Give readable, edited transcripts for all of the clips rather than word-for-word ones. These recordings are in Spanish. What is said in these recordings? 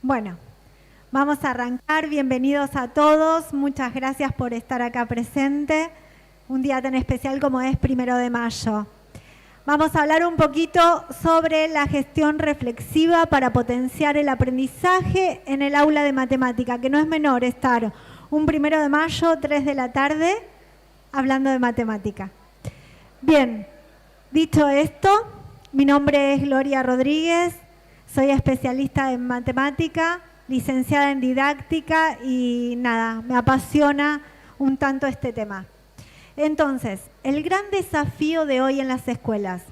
Bueno, vamos a arrancar. Bienvenidos a todos. Muchas gracias por estar acá presente. Un día tan especial como es 1 de mayo. Vamos a hablar un poquito sobre la gestión reflexiva para potenciar el aprendizaje en el aula de matemática, que no es menor estar un 1 de mayo, 3 de la tarde, hablando de matemática. Bien, dicho esto, mi nombre es Gloria Rodríguez, soy especialista en matemática, licenciada en didáctica y nada, me apasiona un tanto este tema. Entonces, el gran desafío de hoy en las escuelas.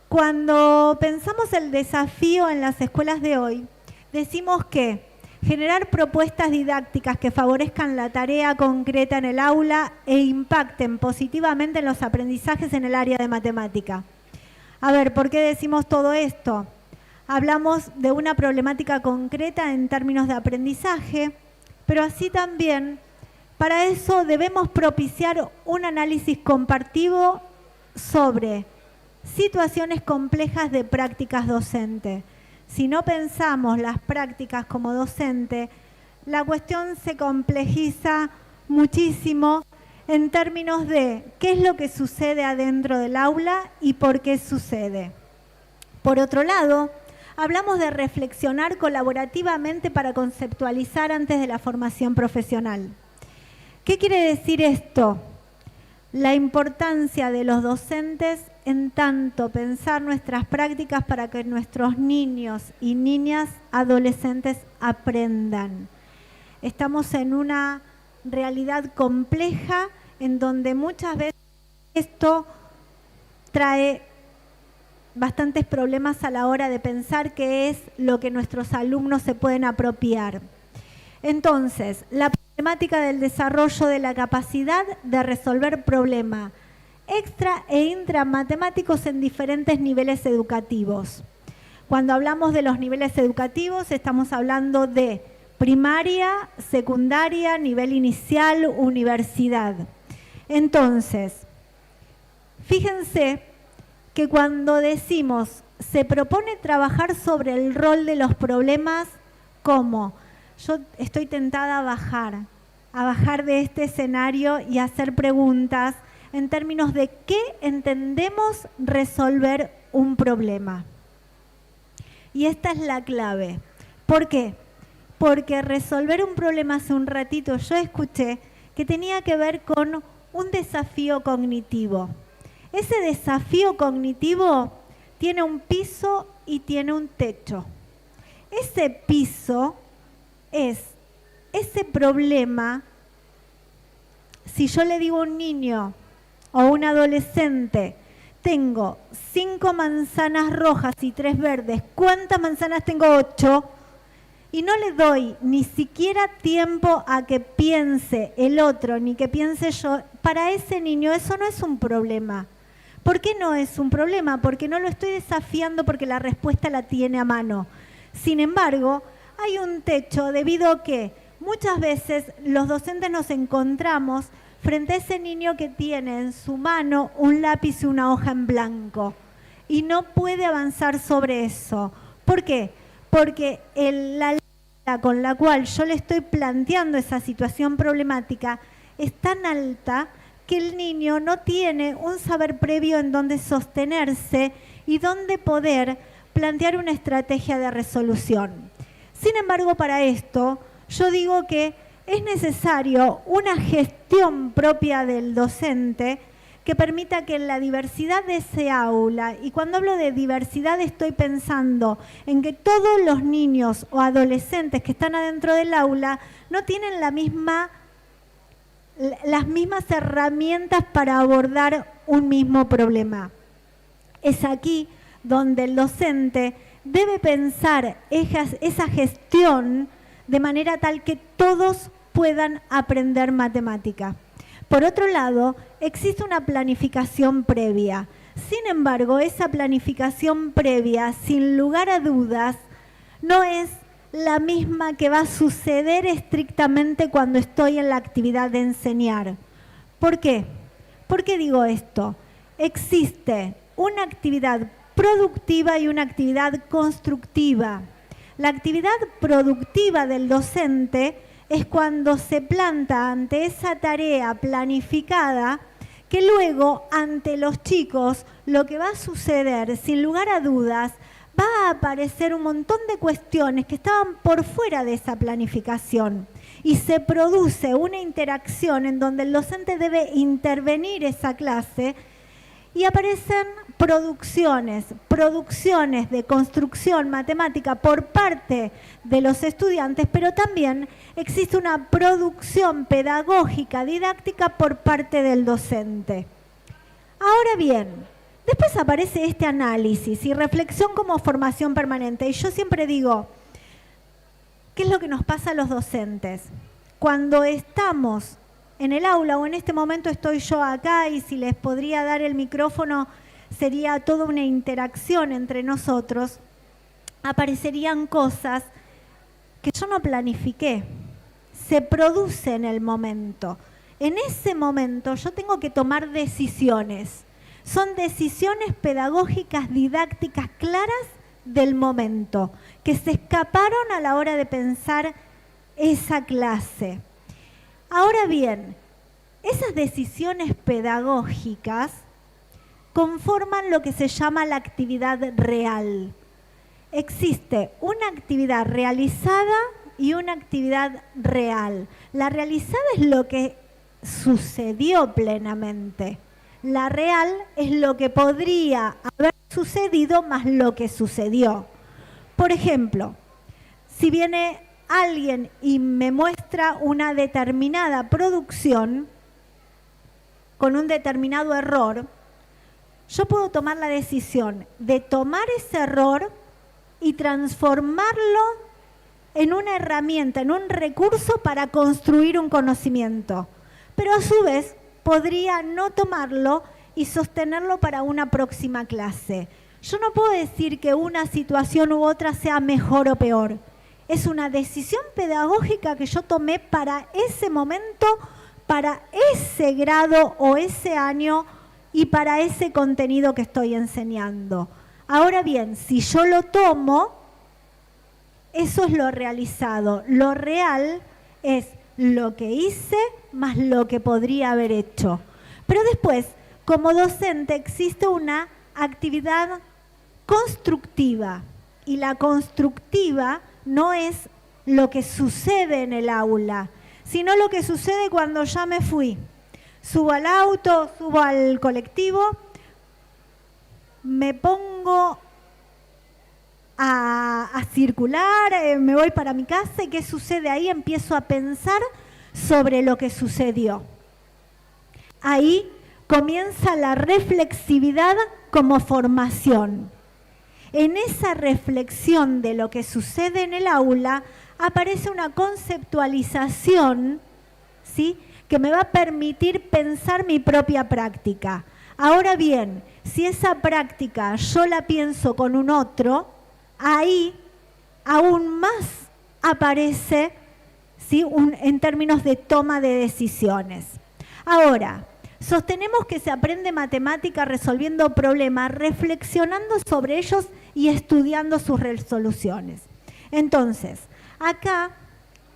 Cuando pensamos el desafío en las escuelas de hoy, decimos que generar propuestas didácticas que favorezcan la tarea concreta en el aula e impacten positivamente en los aprendizajes en el área de matemática. A ver, ¿por qué decimos todo esto? Hablamos de una problemática concreta en términos de aprendizaje, pero así también, para eso debemos propiciar un análisis compartido sobre situaciones complejas de prácticas docentes. Si no pensamos las prácticas como docente, la cuestión se complejiza muchísimo en términos de qué es lo que sucede adentro del aula y por qué sucede. Por otro lado, hablamos de reflexionar colaborativamente para conceptualizar antes de la formación profesional. ¿Qué quiere decir esto? La importancia de los docentes en tanto pensar nuestras prácticas para que nuestros niños y niñas adolescentes aprendan. Estamos en una realidad compleja en donde muchas veces esto trae bastantes problemas a la hora de pensar qué es lo que nuestros alumnos se pueden apropiar. Entonces, la problemática del desarrollo de la capacidad de resolver problemas extra e intramatemáticos en diferentes niveles educativos. Cuando hablamos de los niveles educativos, estamos hablando de primaria, secundaria, nivel inicial, universidad. Entonces, fíjense que cuando decimos se propone trabajar sobre el rol de los problemas, como yo estoy tentada a bajar de este escenario y a hacer preguntas en términos de qué entendemos resolver un problema. Y esta es la clave. ¿Por qué? Porque resolver un problema hace un ratito yo escuché que tenía que ver con un desafío cognitivo. Ese desafío cognitivo tiene un piso y tiene un techo. Ese piso es ese problema. Si yo le digo a un niño o un adolescente, tengo 5 manzanas rojas y 3 verdes, ¿cuántas manzanas tengo? 8. Y no le doy ni siquiera tiempo a que piense el otro, ni que piense yo. Para ese niño eso no es un problema. ¿Por qué no es un problema? Porque no lo estoy desafiando porque la respuesta la tiene a mano. Sin embargo, hay un techo debido a que muchas veces los docentes nos encontramos frente a ese niño que tiene en su mano un lápiz y una hoja en blanco y no puede avanzar sobre eso. ¿Por qué? Porque la línea con la cual yo le estoy planteando esa situación problemática es tan alta que el niño no tiene un saber previo en donde sostenerse y donde poder plantear una estrategia de resolución. Sin embargo, para esto, yo digo que es necesario una gestión propia del docente que permita que en la diversidad de ese aula, y cuando hablo de diversidad estoy pensando en que todos los niños o adolescentes que están adentro del aula no tienen las mismas herramientas para abordar un mismo problema. Es aquí donde el docente debe pensar esa gestión de manera tal que todos puedan aprender matemática. Por otro lado, existe una planificación previa. Sin embargo, esa planificación previa, sin lugar a dudas, no es la misma que va a suceder estrictamente cuando estoy en la actividad de enseñar. ¿Por qué? ¿Por qué digo esto? Existe una actividad productiva y una actividad constructiva. La actividad productiva del docente es cuando se planta ante esa tarea planificada que luego ante los chicos lo que va a suceder, sin lugar a dudas, va a aparecer un montón de cuestiones que estaban por fuera de esa planificación y se produce una interacción en donde el docente debe intervenir esa clase y aparecen producciones de construcción matemática por parte de los estudiantes, pero también existe una producción pedagógica, didáctica por parte del docente. Ahora bien, después aparece este análisis y reflexión como formación permanente. Y yo siempre digo, ¿qué es lo que nos pasa a los docentes? Cuando estamos en el aula, o en este momento estoy yo acá y si les podría dar el micrófono sería toda una interacción entre nosotros, aparecerían cosas que yo no planifiqué, se produce en el momento. En ese momento yo tengo que tomar decisiones. Son decisiones pedagógicas, didácticas, claras del momento, que se escaparon a la hora de pensar esa clase. Ahora bien, esas decisiones pedagógicas conforman lo que se llama la actividad real. Existe una actividad realizada y una actividad real. La realizada es lo que sucedió plenamente. La real es lo que podría haber sucedido más lo que sucedió. Por ejemplo, si viene alguien y me muestra una determinada producción con un determinado error, yo puedo tomar la decisión de tomar ese error y transformarlo en una herramienta, en un recurso para construir un conocimiento. Pero a su vez podría no tomarlo y sostenerlo para una próxima clase. Yo no puedo decir que una situación u otra sea mejor o peor. Es una decisión pedagógica que yo tomé para ese momento, para ese grado o ese año y para ese contenido que estoy enseñando. Ahora bien, si yo lo tomo, eso es lo realizado. Lo real es lo que hice más lo que podría haber hecho. Pero después, como docente, existe una actividad constructiva. Y la constructiva no es lo que sucede en el aula, sino lo que sucede cuando ya me fui. Subo al auto, subo al colectivo, me pongo a circular, me voy para mi casa y ¿qué sucede ahí? Empiezo a pensar sobre lo que sucedió. Ahí comienza la reflexividad como formación. En esa reflexión de lo que sucede en el aula aparece una conceptualización, ¿sí?, que me va a permitir pensar mi propia práctica. Ahora bien, si esa práctica yo la pienso con un otro, ahí aún más aparece, ¿sí?, en términos de toma de decisiones. Ahora, sostenemos que se aprende matemática resolviendo problemas, reflexionando sobre ellos y estudiando sus resoluciones. Entonces, acá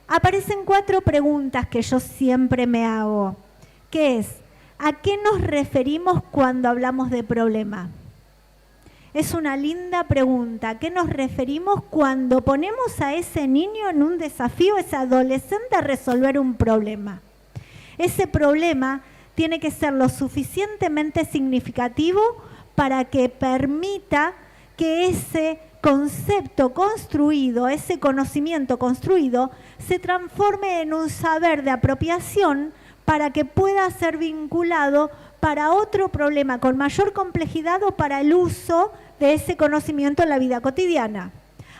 aparecen 4 preguntas que yo siempre me hago, que es, ¿a qué nos referimos cuando hablamos de problema? Es una linda pregunta. ¿A qué nos referimos cuando ponemos a ese niño en un desafío, ese adolescente, a resolver un problema? Ese problema tiene que ser lo suficientemente significativo para que permita que ese concepto construido, ese conocimiento construido, se transforme en un saber de apropiación para que pueda ser vinculado para otro problema con mayor complejidad o para el uso de ese conocimiento en la vida cotidiana.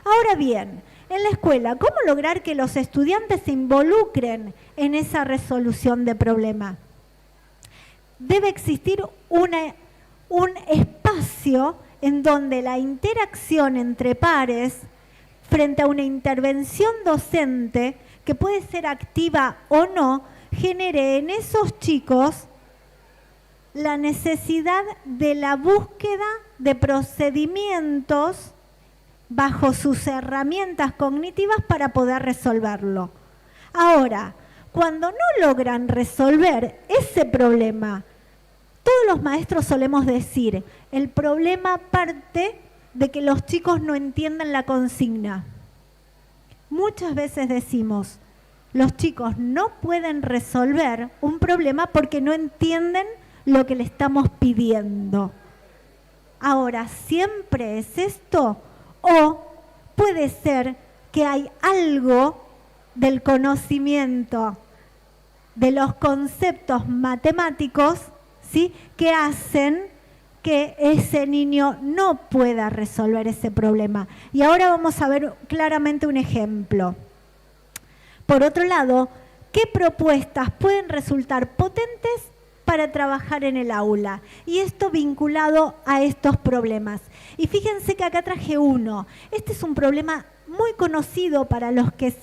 Ahora bien, en la escuela, ¿cómo lograr que los estudiantes se involucren en esa resolución de problema? Debe existir un espacio en donde la interacción entre pares frente a una intervención docente, que puede ser activa o no, genere en esos chicos la necesidad de la búsqueda de procedimientos bajo sus herramientas cognitivas para poder resolverlo. Ahora, cuando no logran resolver ese problema, todos los maestros solemos decir, el problema parte de que los chicos no entienden la consigna. Muchas veces decimos, los chicos no pueden resolver un problema porque no entienden lo que le estamos pidiendo. Ahora, ¿siempre es esto? ¿O puede ser que hay algo del conocimiento de los conceptos matemáticos, ¿sí?, que hacen que ese niño no pueda resolver ese problema? Y ahora vamos a ver claramente un ejemplo. Por otro lado, ¿qué propuestas pueden resultar potentes para trabajar en el aula? Y esto vinculado a estos problemas. Y fíjense que acá traje uno. Este es un problema muy conocido para los que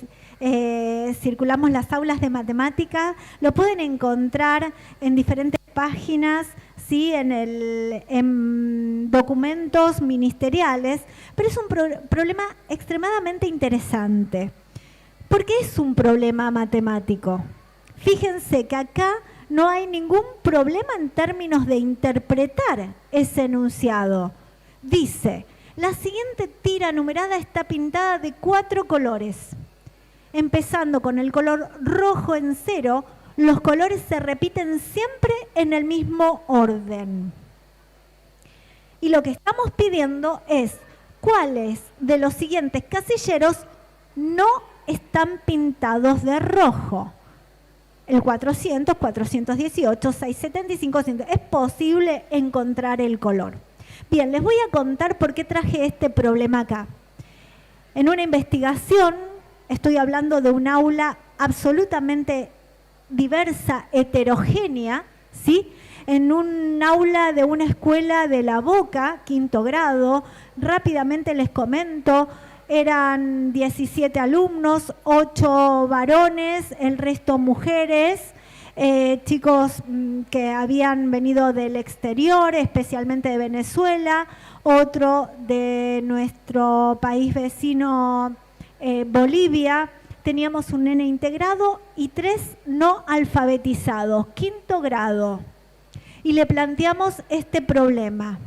circulamos las aulas de matemática. Lo pueden encontrar en diferentes páginas, ¿sí?, en documentos ministeriales, pero es un problema extremadamente interesante. ¿Por qué es un problema matemático? Fíjense que acá no hay ningún problema en términos de interpretar ese enunciado. Dice, la siguiente tira numerada está pintada de 4 colores. Empezando con el color rojo en 0, los colores se repiten siempre en el mismo orden. Y lo que estamos pidiendo es cuáles de los siguientes casilleros no están pintados de rojo. El 400, 418, 675, 100. Es posible encontrar el color. Bien, les voy a contar por qué traje este problema acá. En una investigación, estoy hablando de un aula absolutamente diversa, heterogénea, ¿sí?, en un aula de una escuela de La Boca, 5º grado. Rápidamente les comento, eran 17 alumnos, 8 varones, el resto mujeres, chicos que habían venido del exterior, especialmente de Venezuela, otro de nuestro país vecino, Bolivia. Teníamos un nene integrado y 3 no alfabetizados, 5º grado. Y le planteamos este problema.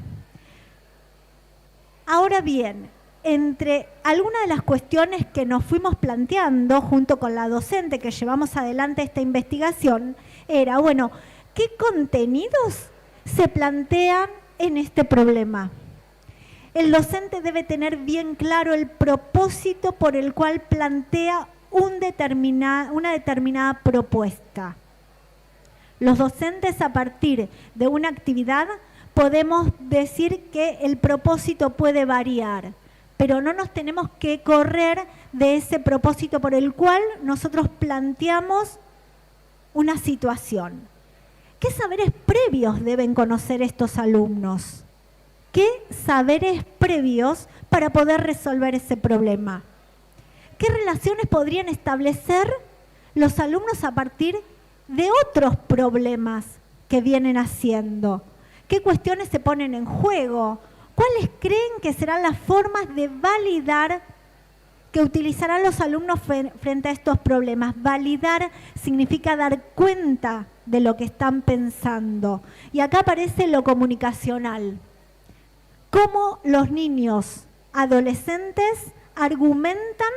Ahora bien, entre algunas de las cuestiones que nos fuimos planteando junto con la docente que llevamos adelante esta investigación era, bueno, ¿qué contenidos se plantean en este problema? El docente debe tener bien claro el propósito por el cual plantea una determinada propuesta. Los docentes, a partir de una actividad, podemos decir que el propósito puede variar, pero no nos tenemos que correr de ese propósito por el cual nosotros planteamos una situación. ¿Qué saberes previos deben conocer estos alumnos? ¿Qué saberes previos para poder resolver ese problema? ¿Qué relaciones podrían establecer los alumnos a partir de otros problemas que vienen haciendo? ¿Qué cuestiones se ponen en juego? ¿Cuáles creen que serán las formas de validar que utilizarán los alumnos frente a estos problemas? Validar significa dar cuenta de lo que están pensando. Y acá aparece lo comunicacional. Cómo los niños, adolescentes, argumentan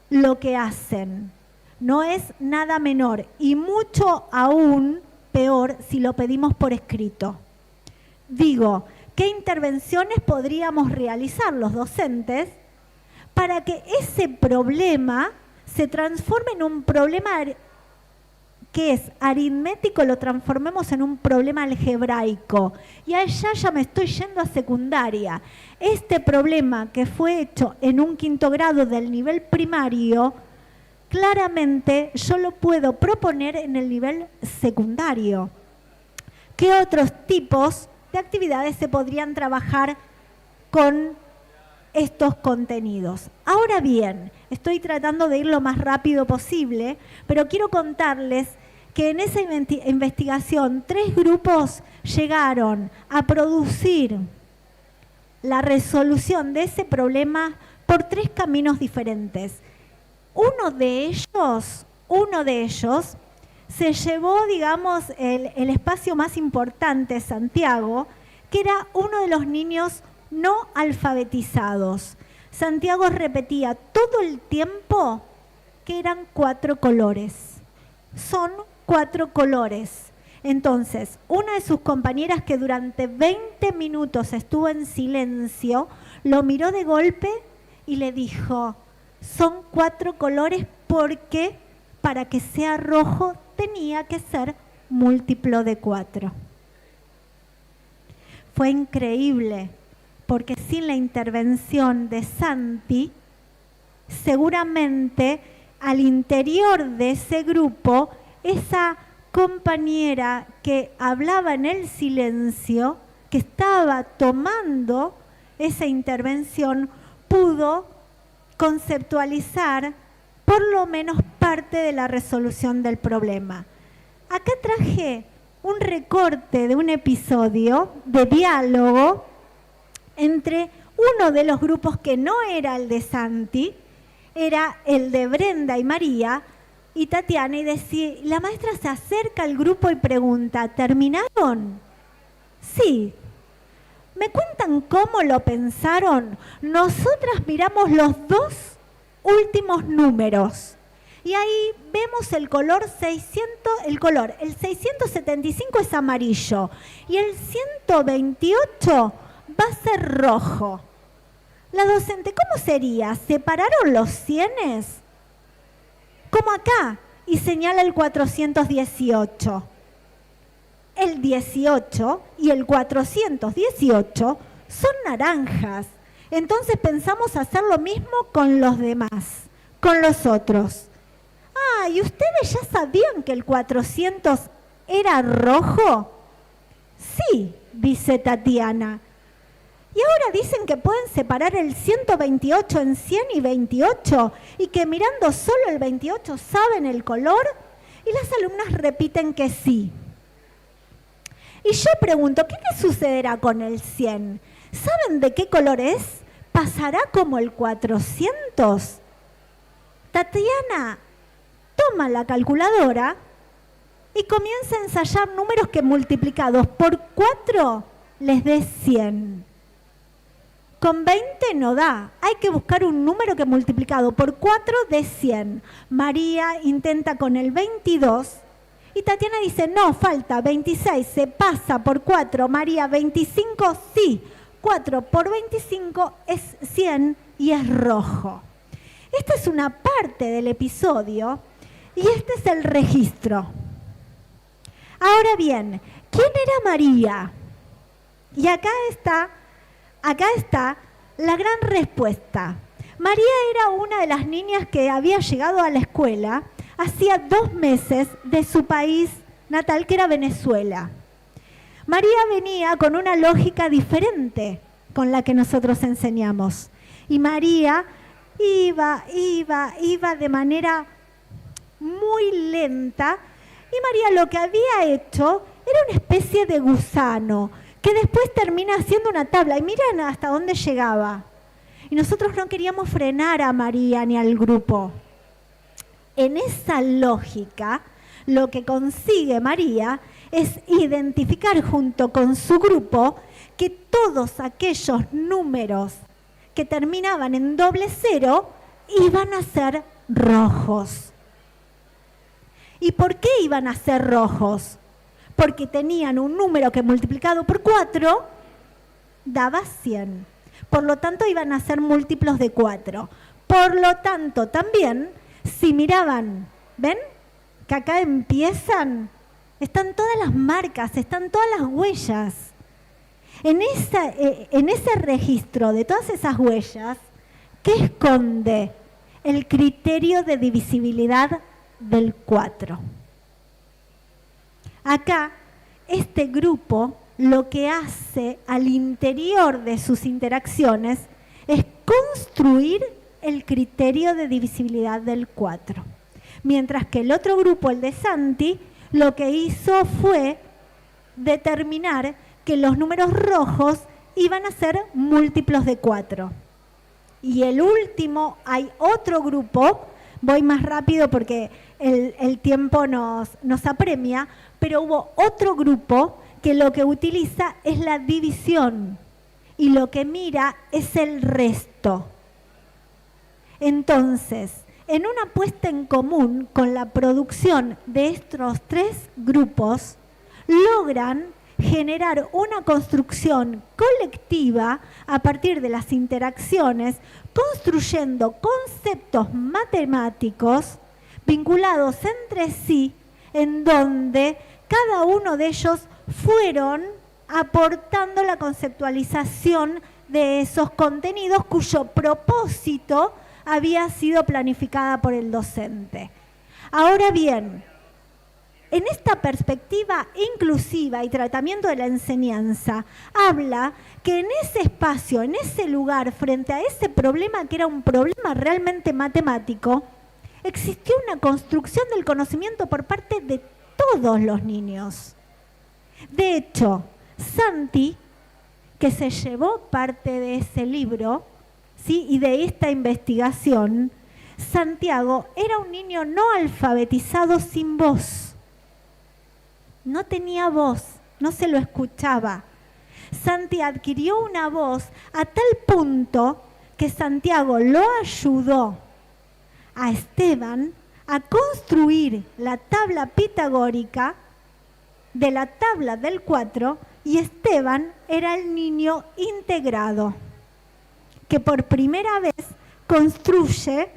lo que hacen. No es nada menor y mucho aún peor si lo pedimos por escrito. Digo, ¿qué intervenciones podríamos realizar los docentes para que ese problema se transforme en un problema que es aritmético, lo transformemos en un problema algebraico? Y allá ya me estoy yendo a secundaria. Este problema que fue hecho en un 5º grado del nivel primario, claramente yo lo puedo proponer en el nivel secundario. ¿Qué otros tipos de actividades se podrían trabajar con estos contenidos? Ahora bien, estoy tratando de ir lo más rápido posible, pero quiero contarles que en esa investigación 3 grupos llegaron a producir la resolución de ese problema por 3 caminos diferentes. Uno de ellos se llevó, digamos, el espacio más importante, Santiago, que era uno de los niños no alfabetizados. Santiago repetía todo el tiempo que eran 4 colores. Son 4 colores. Entonces, una de sus compañeras que durante 20 minutos estuvo en silencio, lo miró de golpe y le dijo, son 4 colores porque para que sea rojo tenía que ser múltiplo de 4. Fue increíble, porque sin la intervención de Santi, seguramente al interior de ese grupo, esa compañera que hablaba en el silencio, que estaba tomando esa intervención, pudo conceptualizar por lo menos parte de la resolución del problema. Acá traje un recorte de un episodio de diálogo entre uno de los grupos que no era el de Santi, era el de Brenda y María y Tatiana, y la maestra se acerca al grupo y pregunta, ¿terminaron? Sí. ¿Me cuentan cómo lo pensaron? Nosotras miramos los 2 últimos números y ahí vemos el color el 675 es amarillo y el 128 va a ser rojo. La docente, ¿cómo sería? ¿Separaron los cienes? Como acá, y señala el 418. El 18 y el 418 son naranjas. Entonces pensamos hacer lo mismo con los demás, con los otros. Ah, ¿y ustedes ya sabían que el 400 era rojo? Sí, dice Tatiana. Y ahora dicen que pueden separar el 128 en 100 y 28 y que mirando solo el 28 saben el color, y las alumnas repiten que sí. Y yo pregunto, ¿qué le sucederá con el 100? ¿Saben de qué color es? ¿Pasará como el 400? Tatiana toma la calculadora y comienza a ensayar números que multiplicados por 4 les dé 100. Con 20 no da, hay que buscar un número que multiplicado por 4 dé 100. María intenta con el 22 y Tatiana dice, no, falta 26, se pasa por 4. María, 25, sí, 4 por 25 es 100 y es rojo. Esta es una parte del episodio y este es el registro. Ahora bien, ¿quién era María? Y acá está la gran respuesta. María era una de las niñas que había llegado a la escuela hacía 2 meses de su país natal, que era Venezuela. María venía con una lógica diferente con la que nosotros enseñamos. Y María iba de manera muy lenta. Y María lo que había hecho era una especie de gusano, que después termina haciendo una tabla. Y miren hasta dónde llegaba. Y nosotros no queríamos frenar a María ni al grupo. En esa lógica, lo que consigue María es identificar junto con su grupo que todos aquellos números que terminaban en 00 iban a ser rojos. ¿Y por qué iban a ser rojos? Porque tenían un número que multiplicado por 4 daba 100. Por lo tanto, iban a ser múltiplos de 4. Por lo tanto, también, si miraban, ¿ven? Que acá están todas las marcas, están todas las huellas. En ese registro de todas esas huellas, ¿qué esconde? El criterio de divisibilidad del 4. Acá, este grupo lo que hace al interior de sus interacciones es construir el criterio de divisibilidad del 4. Mientras que el otro grupo, el de Santi, lo que hizo fue determinar que los números rojos y van a ser múltiplos de 4. Y el último, hay otro grupo, voy más rápido porque el tiempo nos apremia, pero hubo otro grupo que lo que utiliza es la división y lo que mira es el resto. Entonces, en una puesta en común con la producción de estos 3 grupos, logran generar una construcción colectiva a partir de las interacciones, construyendo conceptos matemáticos vinculados entre sí, en donde cada uno de ellos fueron aportando la conceptualización de esos contenidos cuyo propósito había sido planificada por el docente. Ahora bien, en esta perspectiva inclusiva y tratamiento de la enseñanza, habla que en ese espacio, en ese lugar, frente a ese problema que era un problema realmente matemático, existió una construcción del conocimiento por parte de todos los niños. De hecho, Santi, que se llevó parte de ese libro, ¿sí?, y de esta investigación, Santiago era un niño no alfabetizado sin voz. No tenía voz, no se lo escuchaba. Santi adquirió una voz a tal punto que Santiago lo ayudó a Esteban a construir la tabla pitagórica de la tabla del 4, y Esteban era el niño integrado que por primera vez construye,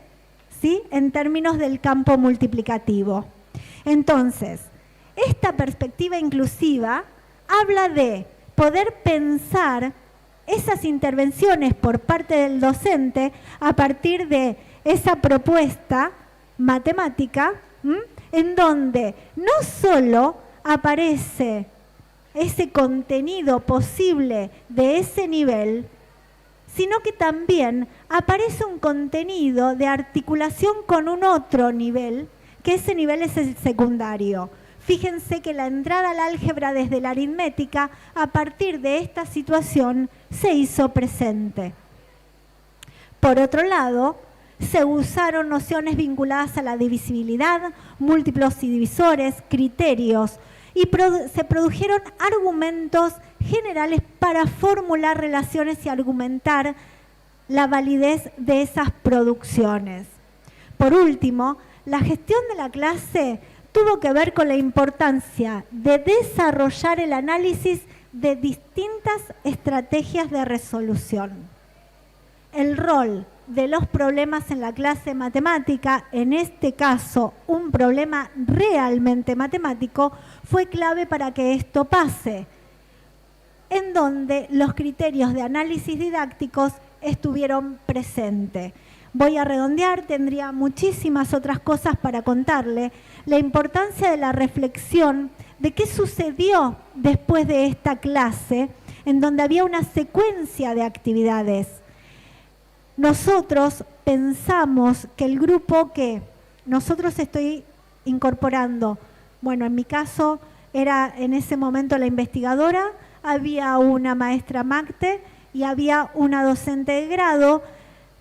¿sí?, en términos del campo multiplicativo. Entonces, esta perspectiva inclusiva habla de poder pensar esas intervenciones por parte del docente a partir de esa propuesta matemática, en donde no solo aparece ese contenido posible de ese nivel, sino que también aparece un contenido de articulación con un otro nivel, que ese nivel es el secundario. Fíjense que la entrada al álgebra desde la aritmética, a partir de esta situación, se hizo presente. Por otro lado, se usaron nociones vinculadas a la divisibilidad, múltiplos y divisores, criterios, y se produjeron argumentos generales para formular relaciones y argumentar la validez de esas producciones. Por último, la gestión de la clase tuvo que ver con la importancia de desarrollar el análisis de distintas estrategias de resolución. El rol de los problemas en la clase matemática, en este caso un problema realmente matemático, fue clave para que esto pase, en donde los criterios de análisis didácticos estuvieron presentes. Voy a redondear, tendría muchísimas otras cosas para contarle. La importancia de la reflexión de qué sucedió después de esta clase, en donde había una secuencia de actividades. Nosotros pensamos que el grupo que nosotros estoy incorporando, bueno, en mi caso era en ese momento la investigadora, había una maestra MACTE y había una docente de grado.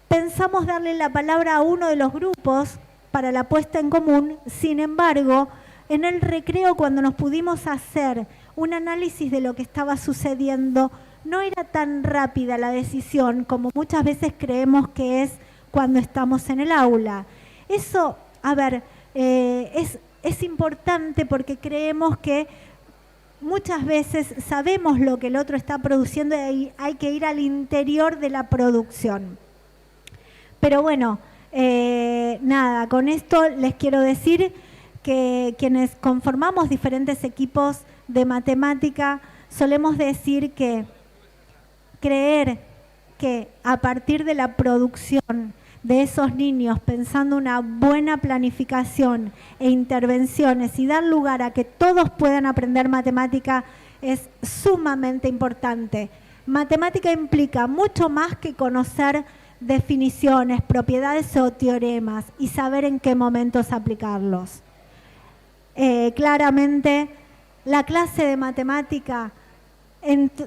Pensamos darle la palabra a uno de los grupos para la puesta en común. Sin embargo, en el recreo, cuando nos pudimos hacer un análisis de lo que estaba sucediendo, no era tan rápida la decisión como muchas veces creemos que es cuando estamos en el aula. Eso, a ver, es importante porque creemos que muchas veces sabemos lo que el otro está produciendo y hay que ir al interior de la producción. Pero bueno, nada, con esto les quiero decir que quienes conformamos diferentes equipos de matemática solemos decir que creer que a partir de la producción de esos niños, pensando una buena planificación e intervenciones y dar lugar a que todos puedan aprender matemática es sumamente importante. Matemática implica mucho más que conocer definiciones, propiedades o teoremas y saber en qué momentos aplicarlos. Claramente, la clase de matemática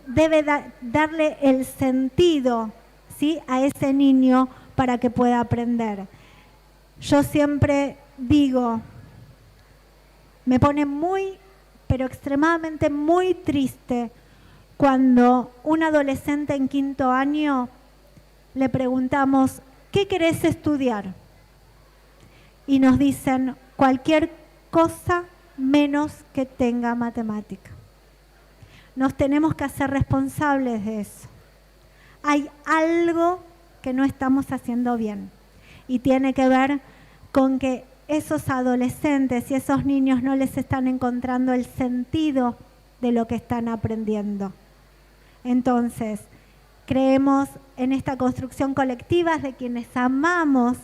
debe darle el sentido, ¿sí?, a ese niño para que pueda aprender. Yo siempre digo, me pone muy, pero extremadamente muy triste cuando un adolescente en 5º año le preguntamos, ¿qué querés estudiar? Y nos dicen cualquier cosa menos que tenga matemática. Nos tenemos que hacer responsables de eso. Hay algo que no estamos haciendo bien y tiene que ver con que esos adolescentes y esos niños no les están encontrando el sentido de lo que están aprendiendo. Entonces, creemos en esta construcción colectiva de quienes amamos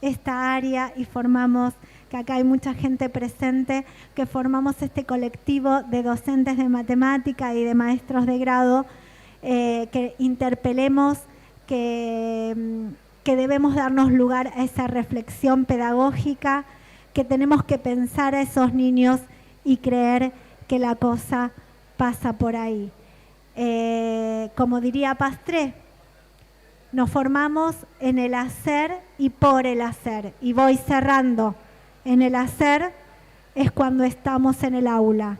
esta área y formamos, que acá hay mucha gente presente, que formamos este colectivo de docentes de matemática y de maestros de grado, que interpelemos que debemos darnos lugar a esa reflexión pedagógica, que tenemos que pensar a esos niños y creer que la cosa pasa por ahí. Como diría Pastré, nos formamos en el hacer y por el hacer. Y voy cerrando. En el hacer es cuando estamos en el aula.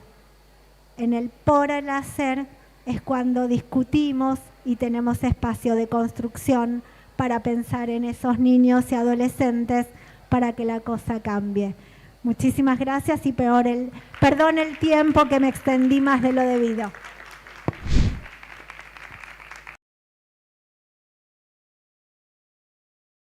En el por el hacer es cuando discutimos y tenemos espacio de construcción para pensar en esos niños y adolescentes para que la cosa cambie. Muchísimas gracias y perdón el tiempo que me extendí más de lo debido.